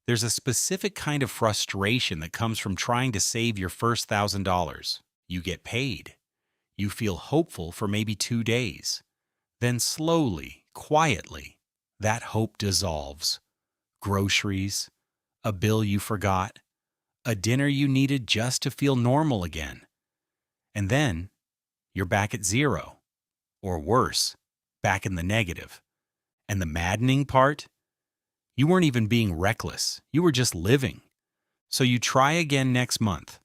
There's a specific kind of frustration that comes from trying to save your first $1,000. You get paid. You feel hopeful for maybe 2 days. Then slowly, quietly, that hope dissolves. Groceries, a bill you forgot, a dinner you needed just to feel normal again. And then you're back at zero, or worse, back in the negative. And the maddening part? You weren't even being reckless. You were just living. So you try again next month.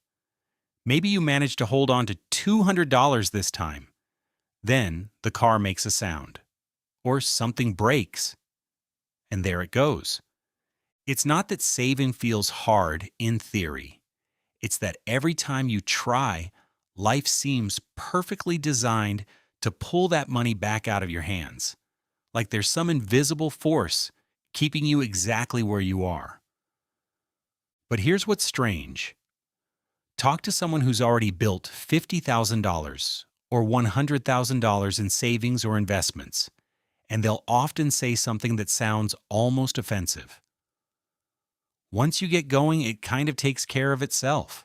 Maybe you manage to hold on to $200 this time. Then the car makes a sound. Or something breaks. And there it goes. It's not that saving feels hard in theory. It's that every time you try, life seems perfectly designed to pull that money back out of your hands. Like there's some invisible force keeping you exactly where you are. But here's what's strange. Talk to someone who's already built $50,000 or $100,000 in savings or investments, and they'll often say something that sounds almost offensive. Once you get going, it kind of takes care of itself.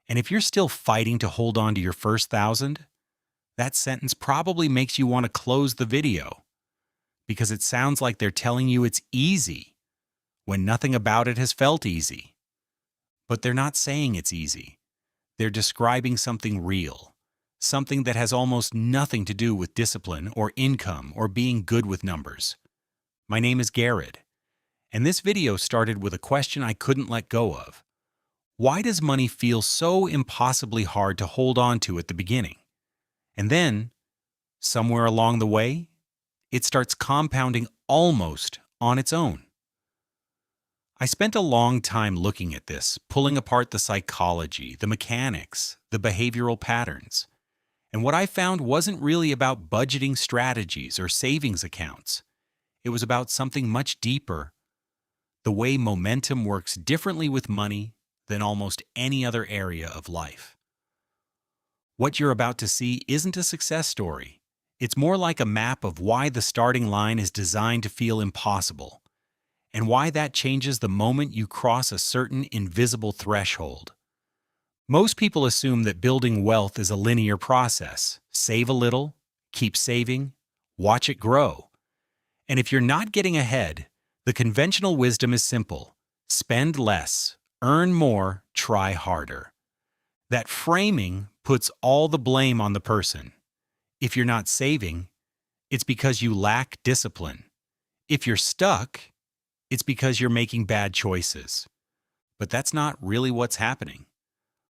And if you're still fighting to hold on to your first thousand, that sentence probably makes you want to close the video, because it sounds like they're telling you it's easy when nothing about it has felt easy. But they're not saying it's easy. They're describing something real, something that has almost nothing to do with discipline or income or being good with numbers. My name is Garrett, and this video started with a question I couldn't let go of. Why does money feel so impossibly hard to hold on to at the beginning? And then, somewhere along the way, it starts compounding almost on its own. I spent a long time looking at this, pulling apart the psychology, the mechanics, the behavioral patterns. And what I found wasn't really about budgeting strategies or savings accounts. It was about something much deeper. The way momentum works differently with money than almost any other area of life. What you're about to see isn't a success story. It's more like a map of why the starting line is designed to feel impossible, and why that changes the moment you cross a certain invisible threshold. Most people assume that building wealth is a linear process. Save a little, keep saving, watch it grow. And if you're not getting ahead, the conventional wisdom is simple. Spend less, earn more, try harder. That framing puts all the blame on the person. If you're not saving, it's because you lack discipline. If you're stuck, it's because you're making bad choices. But that's not really what's happening.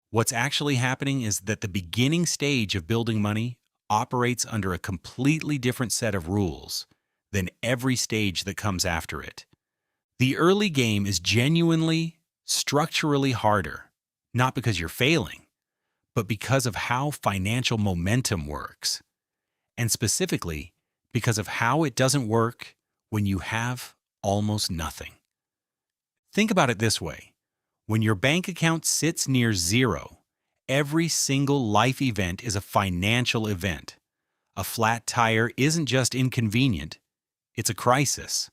What's actually happening is that the beginning stage of building money operates under a completely different set of rules than every stage that comes after it. The early game is genuinely, structurally harder, not because you're failing, but because of how financial momentum works, and specifically because of how it doesn't work when you have almost nothing. Think about it this way. When your bank account sits near zero, every single life event is a financial event. A flat tire isn't just inconvenient, it's a crisis.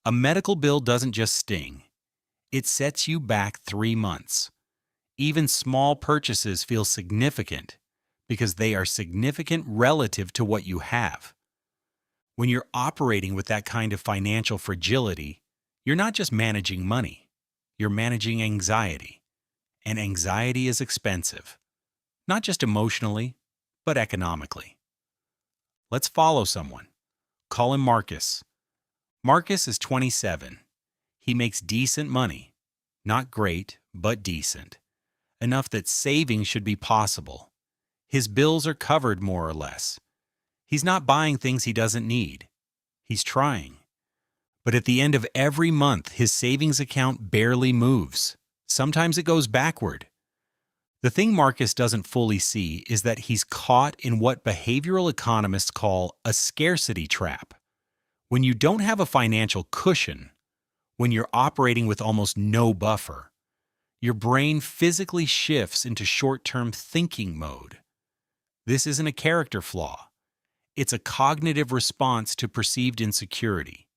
A medical bill doesn't just sting, it sets you back 3 months. Even small purchases feel significant because they are significant relative to what you have. When you're operating with that kind of financial fragility, you're not just managing money, you're managing anxiety. And anxiety is expensive, not just emotionally, but economically. Let's follow someone. Call him Marcus. Marcus is 27. He makes decent money. Not great, but decent. Enough that saving should be possible. His bills are covered more or less. He's not buying things he doesn't need. He's trying. But at the end of every month, his savings account barely moves. Sometimes it goes backward. The thing Marcus doesn't fully see is that he's caught in what behavioral economists call a scarcity trap. When you don't have a financial cushion, when you're operating with almost no buffer, your brain physically shifts into short-term thinking mode. This isn't a character flaw. It's a cognitive response to perceived insecurity.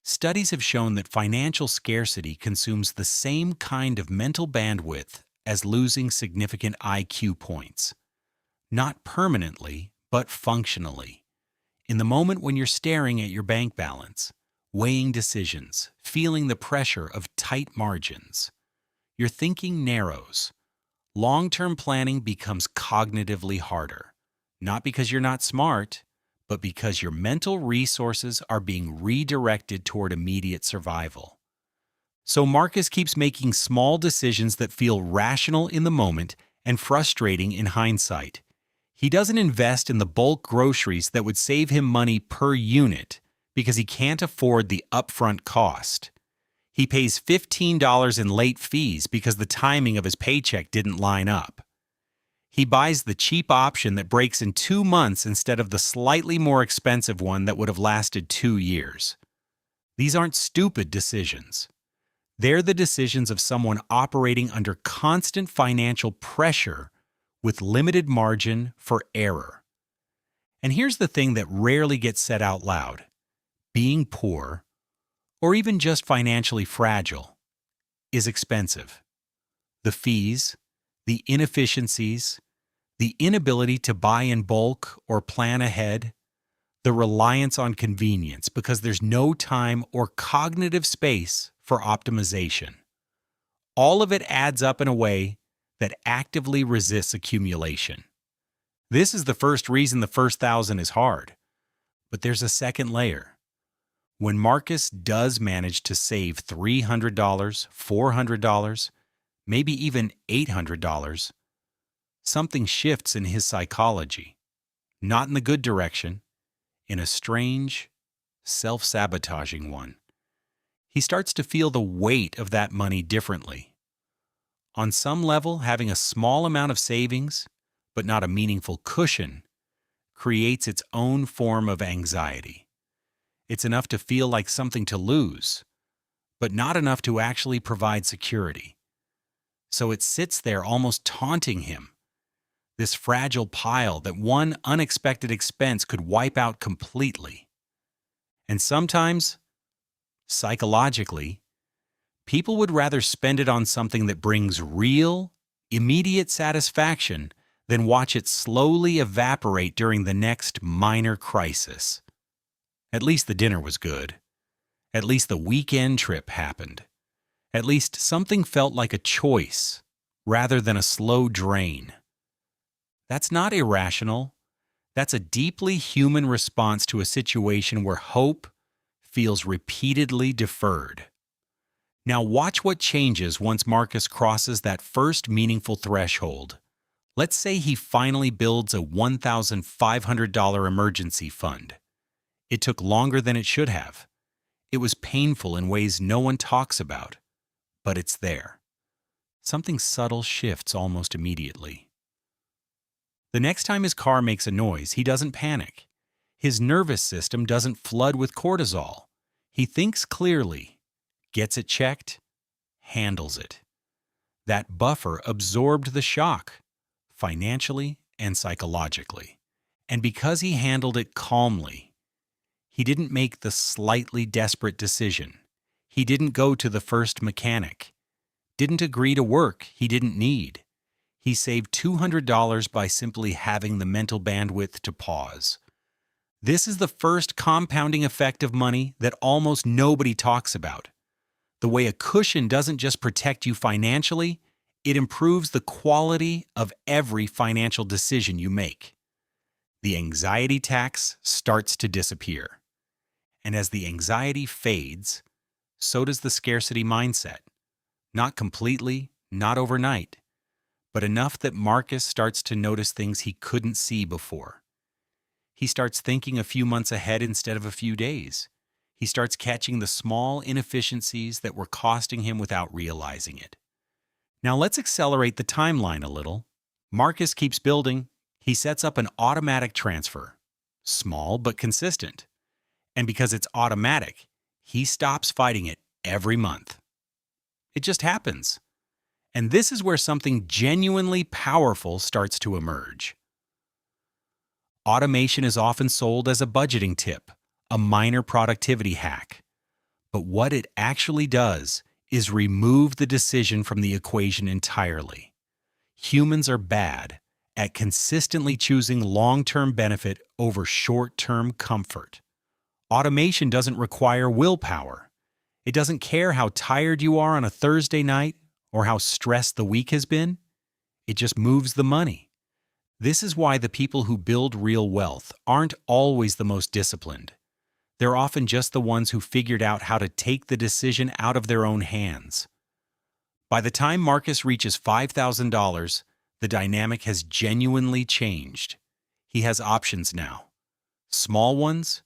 Studies have shown that financial scarcity consumes the same kind of mental bandwidth as losing significant IQ points. Not permanently, but functionally. In the moment when you're staring at your bank balance, weighing decisions, feeling the pressure of tight margins, your thinking narrows. Long-term planning becomes cognitively harder, not because you're not smart, but because your mental resources are being redirected toward immediate survival. So Marcus keeps making small decisions that feel rational in the moment and frustrating in hindsight. He doesn't invest in the bulk groceries that would save him money per unit because he can't afford the upfront cost. He pays $15 in late fees because the timing of his paycheck didn't line up. He buys the cheap option that breaks in 2 months instead of the slightly more expensive one that would have lasted 2 years. These aren't stupid decisions. They're the decisions of someone operating under constant financial pressure with limited margin for error. And here's the thing that rarely gets said out loud. Being poor, or even just financially fragile, is expensive. The fees, the inefficiencies, the inability to buy in bulk or plan ahead, the reliance on convenience because there's no time or cognitive space for optimization. All of it adds up in a way that actively resists accumulation. This is the first reason the first 1,000 is hard. But there's a second layer. When Marcus does manage to save $300, $400, maybe even $800, something shifts in his psychology. Not in the good direction, in a strange, self-sabotaging one. He starts to feel the weight of that money differently. On some level, having a small amount of savings, but not a meaningful cushion, creates its own form of anxiety. It's enough to feel like something to lose, but not enough to actually provide security. So it sits there almost taunting him. This fragile pile that one unexpected expense could wipe out completely. And sometimes, psychologically, people would rather spend it on something that brings real, immediate satisfaction than watch it slowly evaporate during the next minor crisis. At least the dinner was good. At least the weekend trip happened. At least something felt like a choice rather than a slow drain. That's not irrational. That's a deeply human response to a situation where hope feels repeatedly deferred. Now watch what changes once Marcus crosses that first meaningful threshold. Let's say he finally builds a $1,500 emergency fund. It took longer than it should have. It was painful in ways no one talks about, but it's there. Something subtle shifts almost immediately. The next time his car makes a noise, he doesn't panic. His nervous system doesn't flood with cortisol. He thinks clearly, gets it checked, handles it. That buffer absorbed the shock, financially and psychologically. And because he handled it calmly, he didn't make the slightly desperate decision. He didn't go to the first mechanic. Didn't agree to work he didn't need. He saved $200 by simply having the mental bandwidth to pause. This is the first compounding effect of money that almost nobody talks about. The way a cushion doesn't just protect you financially, it improves the quality of every financial decision you make. The anxiety tax starts to disappear. And as the anxiety fades, so does the scarcity mindset. Not completely, not overnight, but enough that Marcus starts to notice things he couldn't see before. He starts thinking a few months ahead instead of a few days. He starts catching the small inefficiencies that were costing him without realizing it. Now let's accelerate the timeline a little. Marcus keeps building. He sets up an automatic transfer. Small but consistent. And because it's automatic, he stops fighting it every month. It just happens. And this is where something genuinely powerful starts to emerge. Automation is often sold as a budgeting tip, a minor productivity hack. But what it actually does is remove the decision from the equation entirely. Humans are bad at consistently choosing long-term benefit over short-term comfort. Automation doesn't require willpower. It doesn't care how tired you are on a Thursday night or how stressed the week has been. It just moves the money. This is why the people who build real wealth aren't always the most disciplined. They're often just the ones who figured out how to take the decision out of their own hands. By the time Marcus reaches $5,000, the dynamic has genuinely changed. He has options now. Small ones,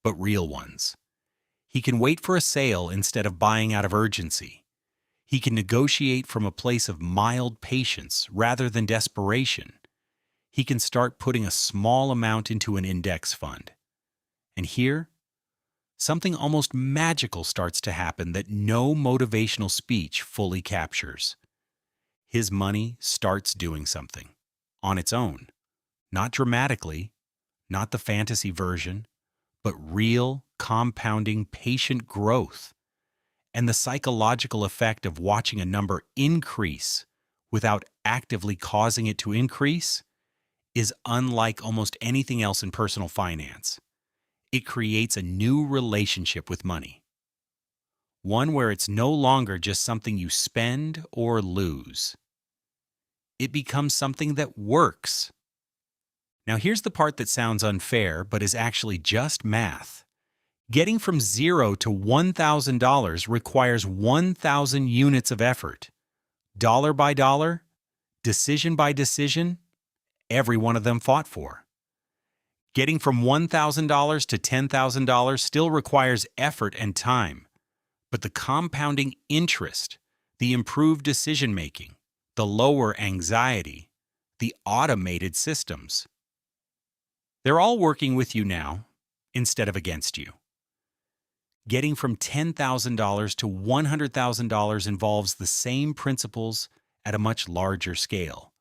but real ones. He can wait for a sale instead of buying out of urgency. He can negotiate from a place of mild patience rather than desperation. He can start putting a small amount into an index fund. And here, something almost magical starts to happen that no motivational speech fully captures. His money starts doing something on its own, not dramatically, not the fantasy version, but real, compounding, patient growth. And the psychological effect of watching a number increase without actively causing it to increase is unlike almost anything else in personal finance. It creates a new relationship with money. One where it's no longer just something you spend or lose. It becomes something that works. Now here's the part that sounds unfair, but is actually just math. Getting from $0 to $1,000 requires 1,000 units of effort. Dollar by dollar, decision by decision, every one of them fought for. Getting from $1,000 to $10,000 still requires effort and time, but the compounding interest, the improved decision-making, the lower anxiety, the automated systems, they're all working with you now instead of against you. Getting from $10,000 to $100,000 involves the same principles at a much larger scale,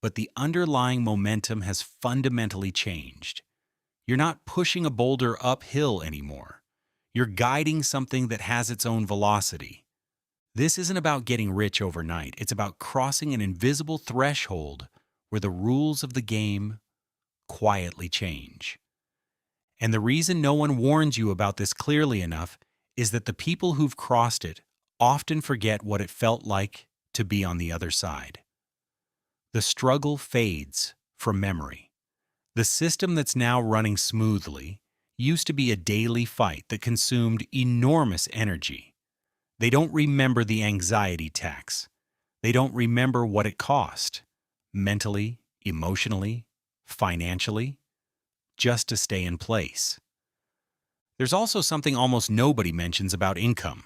but the underlying momentum has fundamentally changed. You're not pushing a boulder uphill anymore. You're guiding something that has its own velocity. This isn't about getting rich overnight. It's about crossing an invisible threshold where the rules of the game quietly change. And the reason no one warns you about this clearly enough is that the people who've crossed it often forget what it felt like to be on the other side. The struggle fades from memory. The system that's now running smoothly used to be a daily fight that consumed enormous energy. They don't remember the anxiety tax. They don't remember what it cost, mentally, emotionally, financially, just to stay in place. There's also something almost nobody mentions about income.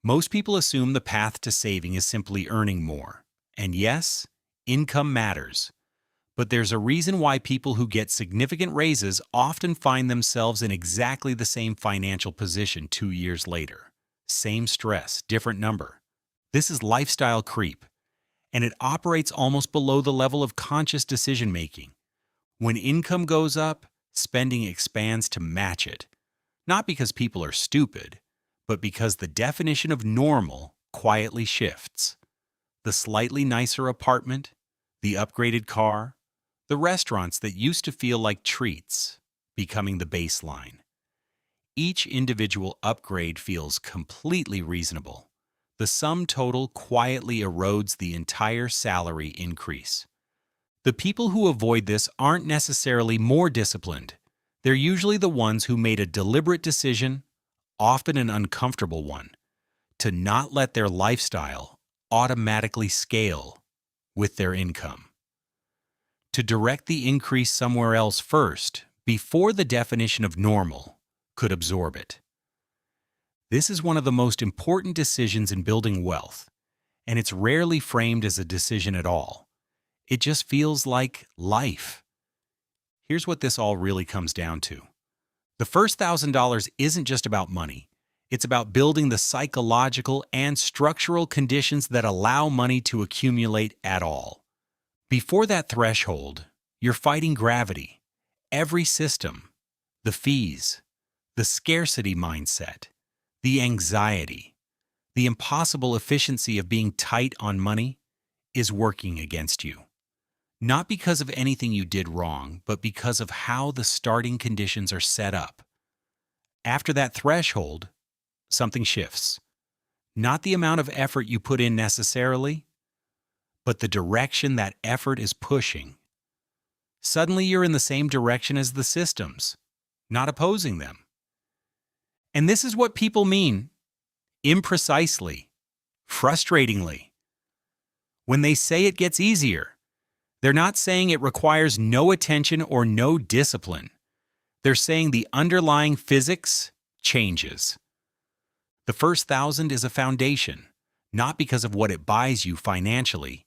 Most people assume the path to saving is simply earning more. And yes, income matters. But there's a reason why people who get significant raises often find themselves in exactly the same financial position 2 years later. Same stress, different number. This is lifestyle creep, and it operates almost below the level of conscious decision-making. When income goes up, spending expands to match it. Not because people are stupid, but because the definition of normal quietly shifts. The slightly nicer apartment, the upgraded car, the restaurants that used to feel like treats, becoming the baseline. Each individual upgrade feels completely reasonable. The sum total quietly erodes the entire salary increase. The people who avoid this aren't necessarily more disciplined. They're usually the ones who made a deliberate decision, often an uncomfortable one, to not let their lifestyle automatically scale with their income. To direct the increase somewhere else first, before the definition of normal could absorb it. This is one of the most important decisions in building wealth, and it's rarely framed as a decision at all. It just feels like life. Here's what this all really comes down to. The first $1,000 isn't just about money. It's about building the psychological and structural conditions that allow money to accumulate at all. Before that threshold, you're fighting gravity, every system, the fees, the scarcity mindset, The anxiety, the impossible efficiency of being tight on money is working against you. Not because of anything you did wrong, but because of how the starting conditions are set up. After that threshold, something shifts. Not the amount of effort you put in necessarily, but the direction that effort is pushing. Suddenly you're in the same direction as the systems, not opposing them. And this is what people mean, imprecisely, frustratingly. When they say it gets easier, they're not saying it requires no attention or no discipline. They're saying the underlying physics changes. The first 1,000 is a foundation, not because of what it buys you financially,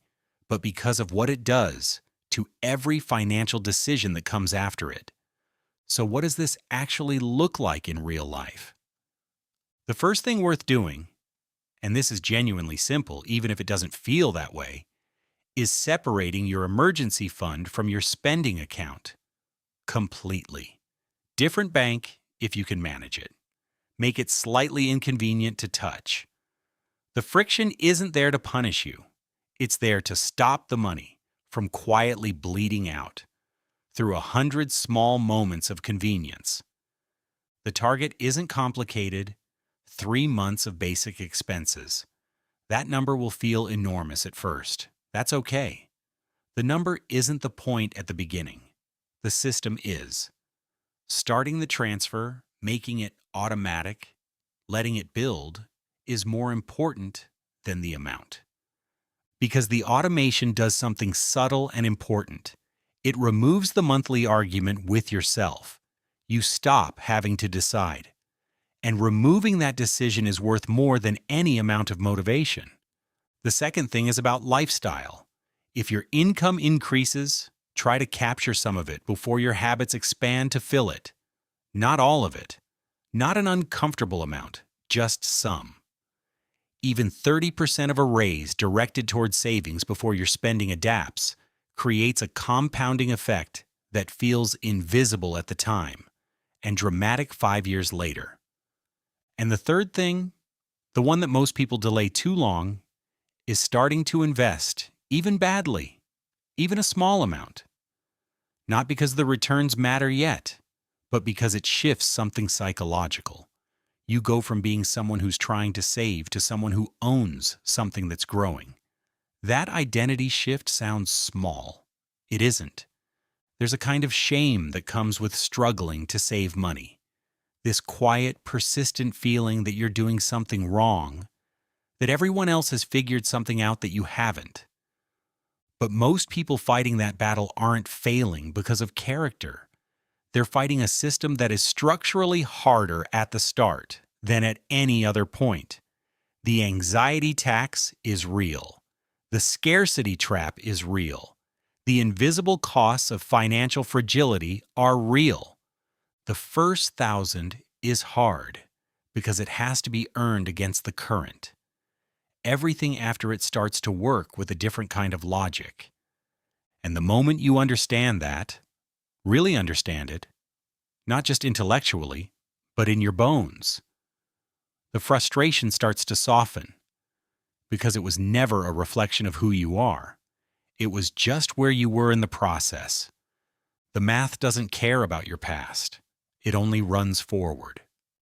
but because of what it does to every financial decision that comes after it. So what does this actually look like in real life? The first thing worth doing, and this is genuinely simple even if it doesn't feel that way, is separating your emergency fund from your spending account completely. Different bank if you can manage it. Make it slightly inconvenient to touch. The friction isn't there to punish you. It's there to stop the money from quietly bleeding out through 100 small moments of convenience. The target isn't complicated. 3 months of basic expenses. That number will feel enormous at first. That's okay. The number isn't the point at the beginning. The system is. Starting the transfer, making it automatic, letting it build, is more important than the amount. Because the automation does something subtle and important. It removes the monthly argument with yourself. You stop having to decide. And removing that decision is worth more than any amount of motivation. The second thing is about lifestyle. If your income increases, try to capture some of it before your habits expand to fill it. Not all of it. Not an uncomfortable amount, just some. Even 30% of a raise directed towards savings before your spending adapts creates a compounding effect that feels invisible at the time and dramatic 5 years later. And the third thing, the one that most people delay too long, is starting to invest, even badly, even a small amount. Not because the returns matter yet, but because it shifts something psychological. You go from being someone who's trying to save to someone who owns something that's growing. That identity shift sounds small. It isn't. There's a kind of shame that comes with struggling to save money. This quiet, persistent feeling that you're doing something wrong, that everyone else has figured something out that you haven't. But most people fighting that battle aren't failing because of character. They're fighting a system that is structurally harder at the start than at any other point. The anxiety tax is real. The scarcity trap is real. The invisible costs of financial fragility are real. The first 1,000 is hard because it has to be earned against the current. Everything after it starts to work with a different kind of logic. And the moment you understand that, really understand it, not just intellectually, but in your bones, the frustration starts to soften because it was never a reflection of who you are. It was just where you were in the process. The math doesn't care about your past. It only runs forward.